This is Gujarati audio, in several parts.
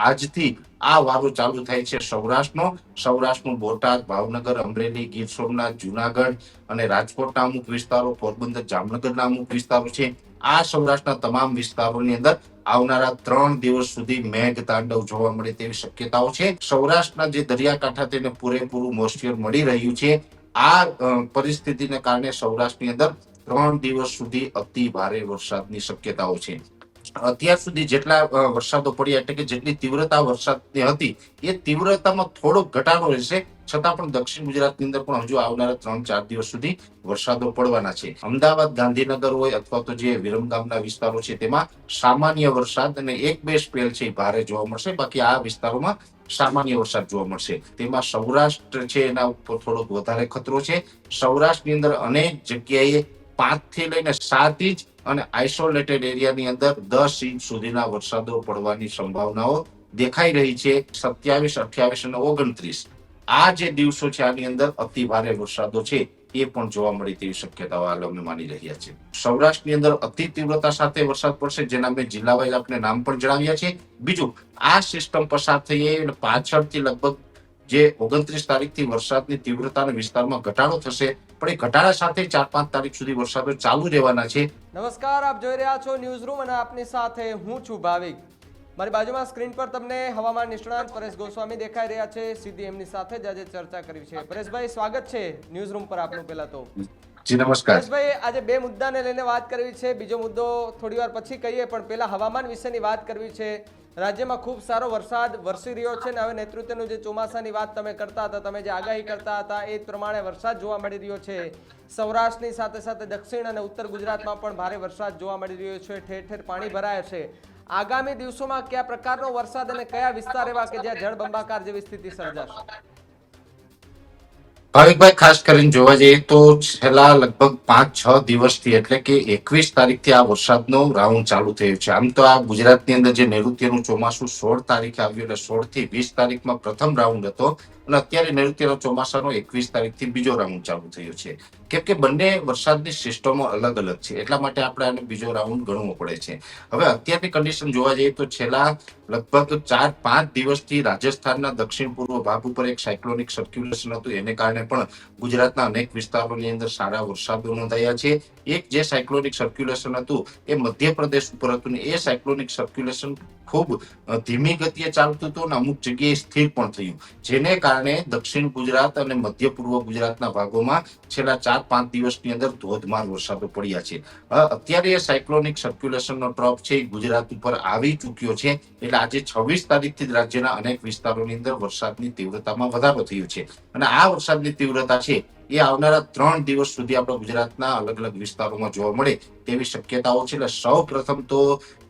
આજથી આ વારો ચાલુ થાય છે સૌરાષ્ટ્રનું બોટાદ, ભાવનગર, અમરેલી, ગીર સોમનાથ, જુનાગઢ અને રાજકોટના અમુક વિસ્તારો, પોરબંદર, જામનગરના અમુક વિસ્તારો છે. આ સૌરાષ્ટ્રના તમામ વિસ્તારોની અંદર આવનારા 3 દિવસ સુધી મેઘ તાંડવ જોવા મળે તેવી શક્યતાઓ છે. સૌરાષ્ટ્રના જે દરિયાકાંઠા તેને પૂરેપૂરું મોઇસ્ચર મળી રહ્યું છે. આ પરિસ્થિતિને કારણે સૌરાષ્ટ્રની અંદર 3 દિવસ સુધી અતિ ભારે વરસાદની શક્યતાઓ છે. અત્યાર સુધી જેટલા વરસાદો પડ્યા એટલે કે જેટલી તીવ્રતા વરસાદની હતી એ તીવ્રતામાં થોડોક ઘટાડો રહેશે, છતાં પણ દક્ષિણ ગુજરાતની અંદર પણ હજુ આવનારા 3-4 દિવસ સુધી વરસાદો પડવાના છે. અમદાવાદ, ગાંધીનગર હોય અથવા તો જે વિરમગામના વિસ્તારો છે તેમાં સામાન્ય વરસાદ અને 1-2 સ્પેલ છે ભારે જોવા મળશે. બાકી આ વિસ્તારોમાં સામાન્ય વરસાદ જોવા મળશે. તેમાં સૌરાષ્ટ્ર છે એના ઉપર થોડોક વધારે ખતરો છે. સૌરાષ્ટ્રની અંદર અનેક જગ્યાએ 5 થી લઈને 7 ઇંચ અને આઇસોલેટેડ એરિયાની અંદર 10 ઇંચ સુધીના વરસાદો પડવાની સંભાવનાઓ દેખાઈ રહી છે. 27, 28 અને 29 આ જે દિવસો છે આની અંદર અતિ ભારે વરસાદો છે એ પણ જોવા મળી તેવી શક્યતાઓ હાલ અમે માની રહ્યા છે. સૌરાષ્ટ્રની અંદર અતિ તીવ્રતા સાથે વરસાદ પડશે, જેના મેં જિલ્લા વાઇઝ આપણે નામ પણ જણાવ્યા છે. બીજું, આ સિસ્ટમ પસાર થઈ અને પાછળથી લગભગ જે 29 તારીખથી વરસાદની તીવ્રતા અને વિસ્તારમાં ઘટાડો થશે, પણ એ ઘટાડા સાથે 4-5 તારીખ સુધી વરસાદો ચાલુ રહેવાના છે. નમસ્કાર, આપ જોઈ રહ્યા છો ન્યૂઝ રૂમ અને આપની સાથે હું છું ભાવિક. મારી બાજુમાં સ્ક્રીન પર તમને હવામાન નિષ્ણાંત પરેશ ગોસ્વામી દેખાઈ રહ્યા છે. સીધી એમની સાથે જ આજે ચર્ચા કરવી છે. પરેશભાઈ, સ્વાગત છે ન્યૂઝ રૂમ પર આપનું. પહેલા તો જી નમસ્કાર. પરેશભાઈ, આજે 2 મુદ્દાને લઈને વાત કરવી છે. બીજો મુદ્દો થોડી વાર પછી કહીએ, પણ પહેલા હવામાન વિશેની વાત કરવી છે. રાજ્યમાં ખૂબ સારો વરસાદ વરસી રહ્યો છે ને હવે નેતૃત્વનું જે ચોમાસાની વાત તમે કરતા હતા, તમે જે આગાહી કરતા હતા એ પ્રમાણે વરસાદ જોવા મળી રહ્યો છે. સૌરાષ્ટ્રની સાથે સાથે દક્ષિણ અને ઉત્તર ગુજરાતમાં પણ ભારે વરસાદ જોવા મળી રહ્યો છે. ઠેર ઠેર પાણી ભરાય છે. આગામી દિવસોમાં કયા પ્રકારનો વરસાદ અને કયા વિસ્તાર એવા કે જ્યાં જળબંબાકાર જેવી સ્થિતિ સર્જાશે? ભાવિકભાઈ, ખાસ કરીને જોવા જઈએ તો છેલ્લા લગભગ 5-6 દિવસથી એટલે કે 21 તારીખથી આ વરસાદનો રાઉન્ડ ચાલુ થયો છે. આમ તો આ ગુજરાતની અંદર જે નૈઋત્યનું ચોમાસું 16 તારીખે આવ્યું એટલે 16 થી 20 તારીખમાં પ્રથમ રાઉન્ડ હતો અને અત્યારે નૈઋત્યનો ચોમાસાનો 21 તારીખથી બીજો રાઉન્ડ ચાલુ થયો છે. કેમ કે બંને વરસાદની સિસ્ટમો અલગ અલગ છે, એટલા માટે આપણે આને બીજો રાઉન્ડ ગણવો પડે છે. હવે અત્યારની કન્ડિશન જોવા જઈએ તો છેલ્લા લગભગ 4-5 દિવસથી રાજસ્થાનના દક્ષિણ પૂર્વ ભાગ ઉપર એક સાયક્લોનિક સર્ક્યુલેશન હતું. એને કારણે પણ ગુજરાતના અનેક વિસ્તારોની અંદર સારા વરસાદો નોંધાયા છે. એક જે સાયક્લોનિક સર્ક્યુલેશન હતું એ મધ્યપ્રદેશ ઉપર હતું ને એ સાયક્લોનિક સર્ક્યુલેશન ખૂબ ધીમી ગતિએ ચાલતું હતું અને અમુક જગ્યાએ સ્થિર પણ થયું, જેને કારણે દક્ષિણ ગુજરાત અને મધ્ય પૂર્વ ગુજરાતના ભાગોમાં છેલ્લા 4-5 દિવસની અંદર ધોધમાર વરસાદો પડ્યા છે. અત્યારે એ સાયક્લોનિક સર્ક્યુલેશનનો ટ્રફ છે એ ગુજરાત ઉપર આવી ચૂક્યો છે. એટલે આજે 26 તારીખથી જ રાજ્યના અનેક વિસ્તારોની અંદર વરસાદની તીવ્રતામાં વધારો થયો છે અને આ વરસાદની તીવ્રતા છે એ આવનારા 3 દિવસ સુધી આપણા ગુજરાતના અલગ અલગ વિસ્તારોમાં જોવા મળે તેવી શક્યતાઓ છે. એટલે સૌ પ્રથમ તો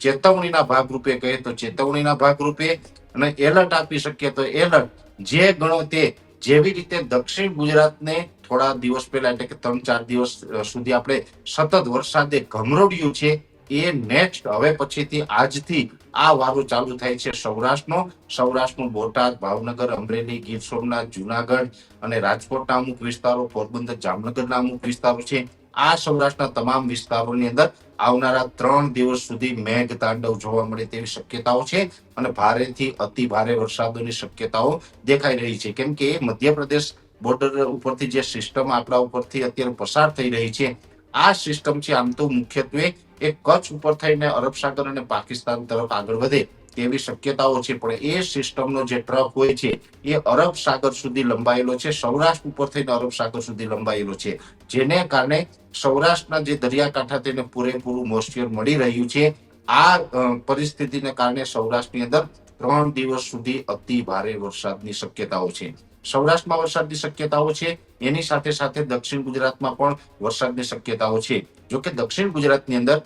ચેતવણીના ભાગરૂપે કહીએ તો ચેતવણીના ભાગરૂપે અને એલર્ટ આપી શકીએ તો એલર્ટ, જે ગણો તે. જેવી રીતે દક્ષિણ ગુજરાતને થોડા દિવસ પહેલા એટલે કે 3-4 દિવસ સુધી આપણે સતત વરસાદે ગમરોડ્યું છે, એ નેક્સ્ટ હવે પછીથી આજથી આ વારો ચાલુ થાય છે સૌરાષ્ટ્રનું બોટાદ, ભાવનગર, અમરેલી, ગીર સોમનાથ, જુનાગઢ અને રાજકોટના અમુક વિસ્તારો, પોરબંદર, જામનગરના અમુક વિસ્તારો છે. આ સૌરાષ્ટ્રના તમામ વિસ્તારોની અંદર આવનારા 3 દિવસ સુધી મેઘ તાંડવ જોવા મળે તેવી શક્યતાઓ છે અને ભારેથી અતિ ભારે વરસાદોની શક્યતાઓ દેખાઈ રહી છે. કેમ કે મધ્યપ્રદેશ બોર્ડર ઉપરથી જે સિસ્ટમ આપણા ઉપરથી અત્યારે પસાર થઈ રહી છે, આ સિસ્ટમ છે આમ તો મુખ્યત્વે એ કચ્છ ઉપર થઈને અરબ સાગર અને પાકિસ્તાન તરફ આગળ વધે તેવી શક્યતાઓ છે. પણ એ સિસ્ટમનો જે ટ્રફ હોય છે એ અરબ સાગર સુધી લંબાયેલો છે, સૌરાષ્ટ્ર ઉપર થઈને અરબ સાગર સુધી લંબાયેલો છે, જેને કારણે સૌરાષ્ટ્રના જે દરિયાકાંઠા તેને પૂરેપૂરું મોઇસ્ચર મળી રહ્યું છે. આ પરિસ્થિતિને કારણે સૌરાષ્ટ્રની અંદર 3 દિવસ સુધી અતિ ભારે વરસાદની શક્યતાઓ છે. સૌરાષ્ટ્રમાં વરસાદની શક્યતાઓ છે, એની સાથે સાથે દક્ષિણ ગુજરાતમાં પણ વરસાદની શક્યતાઓ છે. જોકે દક્ષિણ ગુજરાતની અંદર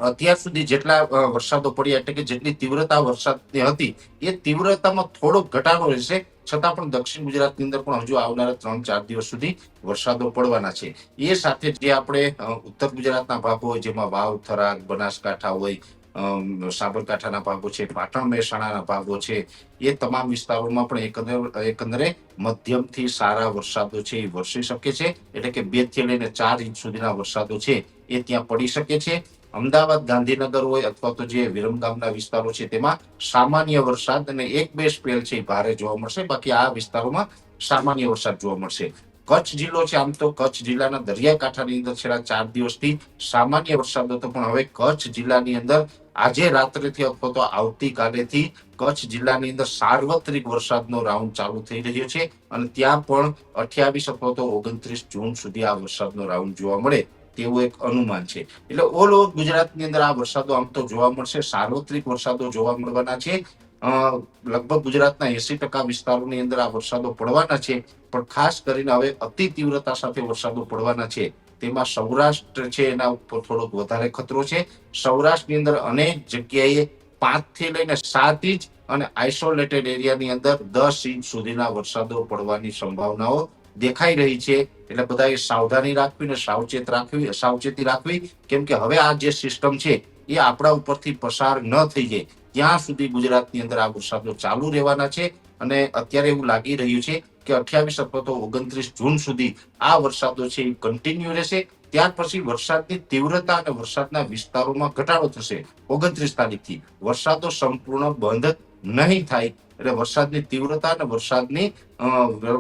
અત્યાર સુધી જેટલા વરસાદો પડ્યા એટલે કે જેટલી તીવ્રતા વરસાદની હતી એ તીવ્રતામાં થોડોક ઘટાડો રહેશે, છતાં પણ દક્ષિણ ગુજરાતની અંદર પણ હજુ આવનારા 3-4 દિવસ સુધી વરસાદો પડવાના છે. એ સાથે જે આપણે ઉત્તર ગુજરાતના ભાગો હોય જેમાં વાવ, થરાદ, બનાસકાંઠા હોય, સાબરકાંઠાના ભાગો છે, પાટણ મહેસાણાના ભાગો છે, એ તમામ વિસ્તારોમાં પણ એકંદરે મધ્યમથી સારા વરસાદો છે એ વરસી શકે છે. એટલે કે 2 થી લઈને 4 ઇંચ સુધીના વરસાદો છે એ ત્યાં પડી શકે છે. અમદાવાદ, ગાંધીનગર હોય અથવા તો જે વિરમગામના વિસ્તારો છે તેમાં સામાન્ય વરસાદ અને એક બે સ્પેલ છે એ ભારે જોવા મળશે. બાકી આ વિસ્તારોમાં સામાન્ય વરસાદ જોવા મળશે. કચ્છ જિલ્લો છે, આમ તો કચ્છ જિલ્લાના દરિયાકાંઠાની અંદર છેલ્લા 4 દિવસથી સામાન્ય વરસાદ હતો, પણ હવે કચ્છ જિલ્લાની અંદર આજે રાત્રેથી અથવા તો આવતીકાલેથી કચ્છ જિલ્લાની અંદર સાર્વત્રિક વરસાદનો રાઉન્ડ ચાલુ થઈ રહ્યો છે અને ત્યાં પણ 28 અથવા તો 29 જૂન સુધી આ વરસાદનો રાઉન્ડ જોવા મળે તેવું એક અનુમાન છે. એટલે ઓલ ઓવર ગુજરાતની અંદર આ વરસાદો આમ તો જોવા મળશે, સાર્વત્રિક વરસાદો જોવા મળવાના છે. લગભગ ગુજરાતના 80% વિસ્તારોની અંદર આ વરસાદો પડવાના છે, પણ ખાસ કરીને હવે અતિ તીવ્રતા સાથે વરસાદો પડવાના છે. તેમાં સૌરાષ્ટ્ર છે એના ઉપર થોડોક વધારે ખતરો છે. સૌરાષ્ટ્રની અંદર અનેક જગ્યાએ 5 થી લઈને 7 ઇંચ અને આઇસોલેટેડ એરિયાની અંદર 10 ઇંચ સુધીના વરસાદો પડવાની સંભાવનાઓ દેખાઈ રહી છે. એટલે બધાએ સાવધાની રાખવી ને સાવચેતી રાખવી, કેમ કે હવે આ જે સિસ્ટમ છે એ આપણા ઉપરથી પસાર ન થઈ જાય ત્યાં સુધી ગુજરાતની અંદર આ વરસાદો ચાલુ રહેવાના છે. અને અત્યારે એવું લાગી રહ્યું છે કે 28 અથવા તો 29 જૂન સુધી આ વરસાદો છે એ કન્ટિન્યુ રહેશે. ત્યાર પછી વરસાદની તીવ્રતા અને વરસાદના વિસ્તારોમાં ઘટાડો થશે. 29 તારીખથી વરસાદો સંપૂર્ણ બંધ નહીં થાય. એટલે વરસાદની તીવ્રતા અને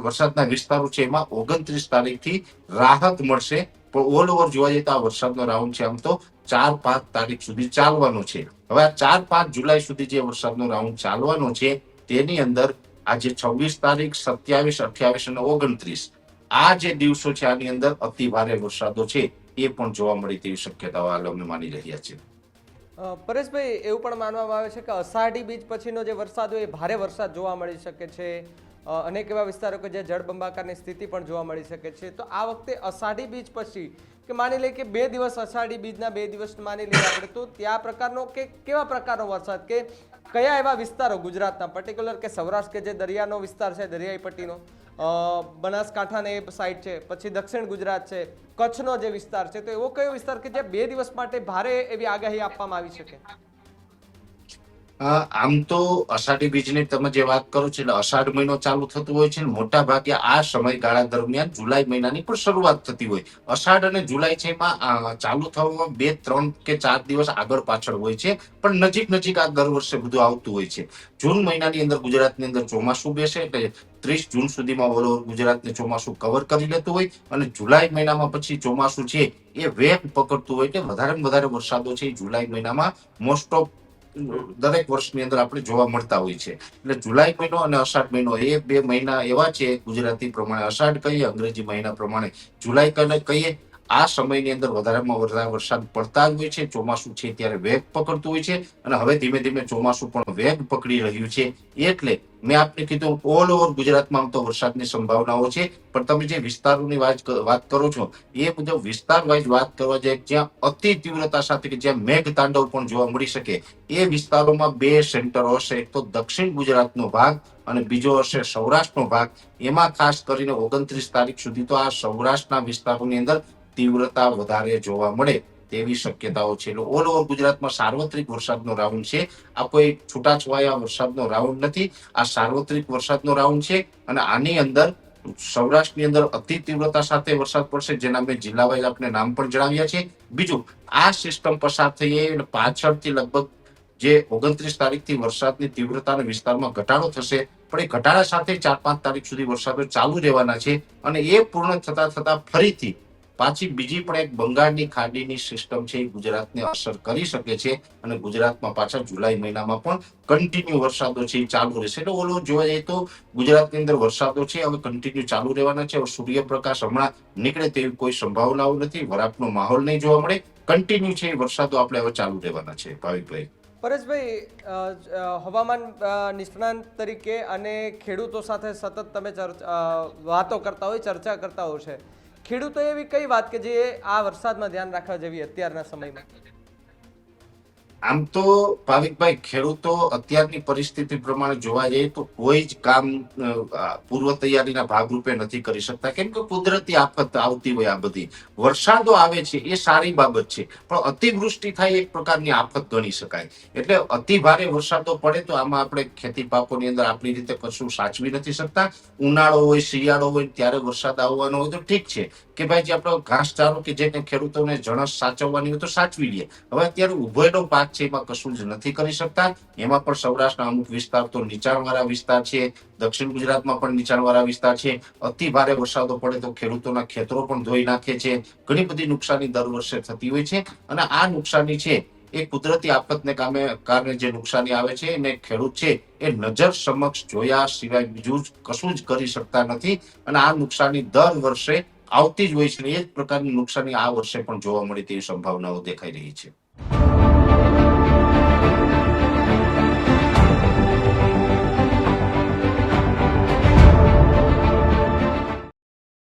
વરસાદના વિસ્તારો છે એમાં 29 તારીખથી રાહત મળશે. પણ ઓલ ઓવર જોવા જઈએ તો આ વરસાદનો રાઉન્ડ છે આમ તો 4-5 તારીખ સુધી ચાલવાનો છે. હવે આ 4-5 જુલાઈ સુધી જે વરસાદનો રાઉન્ડ ચાલવાનો છે તેની અંદર આજે 26 તારીખ, 27, 28 અને 29 આ જે દિવસો છે આની અંદર અતિ ભારે વરસાદો છે એ પણ જોવા મળે તેવી શક્યતાઓ હાલ અમે માની રહ્યા છીએ. પરેશભાઈ, એવું પણ માનવામાં આવે છે કે અષાઢી બીજ પછીનો જે વરસાદ હોય એ ભારે વરસાદ જોવા મળી શકે છે. અનેક એવા વિસ્તારો કે જે જળબંબાકારની સ્થિતિ પણ જોવા મળી શકે છે. તો આ વખતે અષાઢી બીજ પછી કે માની લઈએ કે 2 દિવસ અષાઢી બીજના 2 દિવસ માની લઈએ આપણે, તો ત્યાં પ્રકારનો કે કેવા પ્રકારનો વરસાદ કે કયા એવા વિસ્તારો ગુજરાતના પર્ટિક્યુલર કે સૌરાષ્ટ્ર કે જે દરિયાનો વિસ્તાર છે, દરિયાઈ પટ્ટીનો, બનાસકાંઠાને એ સાઈડ છે, પછી દક્ષિણ ગુજરાત છે, કચ્છનો જે વિસ્તાર છે, તો એવો કયો વિસ્તાર કે જે 2 દિવસ માટે ભારે એવી આગાહી આપવામાં આવી શકે? આમ તો અષાઢી બીજની તમે જે વાત કરો છો એટલે અષાઢ મહિનો ચાલુ થતો હોય છે, મોટા ભાગે આ સમયગાળા દરમિયાન જુલાઈ મહિનાની પણ શરૂઆત થતી હોય. અષાઢ અને જુલાઈ છે એમાં ચાલુ થવામાં 2, 3 કે 4 દિવસ આગળ પાછળ હોય છે, પણ નજીક આ દર વર્ષે બધું આવતું હોય છે. જૂન મહિનાની અંદર ગુજરાતની અંદર ચોમાસું બેસે એટલે 30 જૂન સુધીમાં ઓલ ઓવર ગુજરાતને ચોમાસું કવર કરી લેતું હોય અને જુલાઈ મહિનામાં પછી ચોમાસું છે એ વેગ પકડતું હોય. એટલે વધારે વરસાદો છે એ જુલાઈ મહિનામાં મોસ્ટ ઓફ દરેક વર્ષની અંદર આપણે જોવા મળતા હોય છે. એટલે જુલાઈ મહિનો અને અષાઢ મહિનો એ 2 મહિના એવા છે, ગુજરાતી પ્રમાણે અષાઢ કહીએ, અંગ્રેજી મહિના પ્રમાણે જુલાઈ કહીએ. આ સમયની અંદર વધારેમાં વધારે વરસાદ પડતા જ હોય છે. ચોમાસું છે ત્યારે વેગ પકડતું હોય છે અને હવે ધીમે ચોમાસું પણ વેગ પકડી રહ્યું છે. એટલે મેં આપને કીધું ઓલ ઓવર ગુજરાતમાં આમ તો વરસાદની સંભાવનાઓ છે, પણ તમે જે વિસ્તારોની વાત કરો છો એ મુજબ વિસ્તાર વાઇઝ વાત કરવા જાય જ્યાં અતિ તીવ્રતા સાથે કે જ્યાં મેઘ તાંડવ પણ જોવા મળી શકે એ વિસ્તારોમાં 2 સેન્ટરો હશે. એક તો દક્ષિણ ગુજરાતનો ભાગ અને બીજો હશે સૌરાષ્ટ્રનો ભાગ. એમાં ખાસ કરીને 29 તારીખ સુધી તો આ સૌરાષ્ટ્રના વિસ્તારોની અંદર તીવ્રતા વધારે જોવા મળે તેવી શક્યતાઓ છે. એટલે ઓલ ઓવર ગુજરાતમાં સાર્વત્રિક વરસાદનો રાઉન્ડ છે. આ કોઈ છૂટાછવાયા વરસાદનો રાઉન્ડ નથી, આ સાર્વત્રિક વરસાદનો રાઉન્ડ છે. અને આની અંદર સૌરાષ્ટ્રની અંદર અતિ તીવ્રતા સાથે વરસાદ પડશે, જેના મેં જિલ્લા વાઇઝ આપણે નામ પણ જણાવ્યા છે. બીજું, આ સિસ્ટમ પસાર થઈ અને પાછળથી લગભગ જે 29 તારીખથી વરસાદની તીવ્રતા અને વિસ્તારમાં ઘટાડો થશે, પણ એ ઘટાડા સાથે 4-5 તારીખ સુધી વરસાદો ચાલુ રહેવાના છે. અને એ પૂર્ણ થતા ફરીથી પાછી બીજી પણ એક બંગાળની ખાડીની સિસ્ટમ છે એ ગુજરાતને અસર કરી શકે છે અને ગુજરાતમાં પાછા જુલાઈ મહિનામાં પણ કન્ટિન્યુ વરસાદો છે એ ચાલુ રહેશે. એટલે ઓલો જોવા જઈએ તો ગુજરાતની અંદર વરસાદો છે હવે કન્ટિન્યુ ચાલુ રહેવાના છે. સૂર્યપ્રકાશ હમણાં નીકળે તેવી કોઈ સંભાવનાઓ નથી, વરાપનો માહોલ નહીં જોવા મળે, કન્ટિન્યુ છે એ વરસાદો આપણે હવે ચાલુ રહેવાના છે. ભાવિકભાઈ. પરેશભાઈ, હવામાન નિષ્ણાંત તરીકે અને ખેડૂતો સાથે સતત તમે વાતો કરતા હોય, ચર્ચા કરતા હોય છે, ખેડૂતો એવી કઈ વાત કે જે આ વરસાદમાં ધ્યાન રાખવા જેવી અત્યારના સમયમાં? આમ તો ભાવિકભાઈ, ખેડૂતો અત્યારની પરિસ્થિતિ પ્રમાણે જોવા જઈએ તો કોઈ જ કામ પૂર્વ તૈયારીના ભાગરૂપે નથી કરી શકતા, કેમ કે કુદરતી આફત આવતી હોય. આ બધી વરસાદો આવે છે એ સારી બાબત છે, પણ અતિવૃષ્ટિ થાય એક પ્રકારની આફત ગણી શકાય. એટલે અતિ ભારે વરસાદો પડે તો આમાં આપણે ખેતી પાકોની અંદર આપણી રીતે કશું સાચવી નથી શકતા. ઉનાળો હોય, શિયાળો હોય ત્યારે વરસાદ આવવાનો હોય તો ઠીક છે કે ભાઈ જે આપણો ઘાસચારો કે જે કંઈ ખેડૂતોને જણસ સાચવવાની હોય તો સાચવી લે. હવે અત્યારે ઉભેલો પાક છે એમાં કશું જ નથી કરી શકતા. એમાં પણ સૌરાષ્ટ્રના અમુક વિસ્તાર તો નીચાણવાળા વિસ્તાર છે, દક્ષિણ ગુજરાતમાં પણ નીચાણવાળા વિસ્તાર છે. અતિ ભારે વરસાદો પડે તો ખેડૂતોના ખેતરો પણ ધોઈ નાખે છે. ઘણી બધી નુકસાની દર વર્ષે થતી હોય છે અને આ નુકસાની છે એ કુદરતી આફતને કારણે જે નુકસાની આવે છે એને ખેડૂત છે એ નજર સમક્ષ જોયા સિવાય બીજું કશું જ કરી શકતા નથી. અને આ નુકસાની દર વર્ષે આવતી જ હોય છે. એ જ પ્રકારની નુકસાની આ વર્ષે પણ જોવા મળી તેવી સંભાવનાઓ દેખાઈ રહી છે.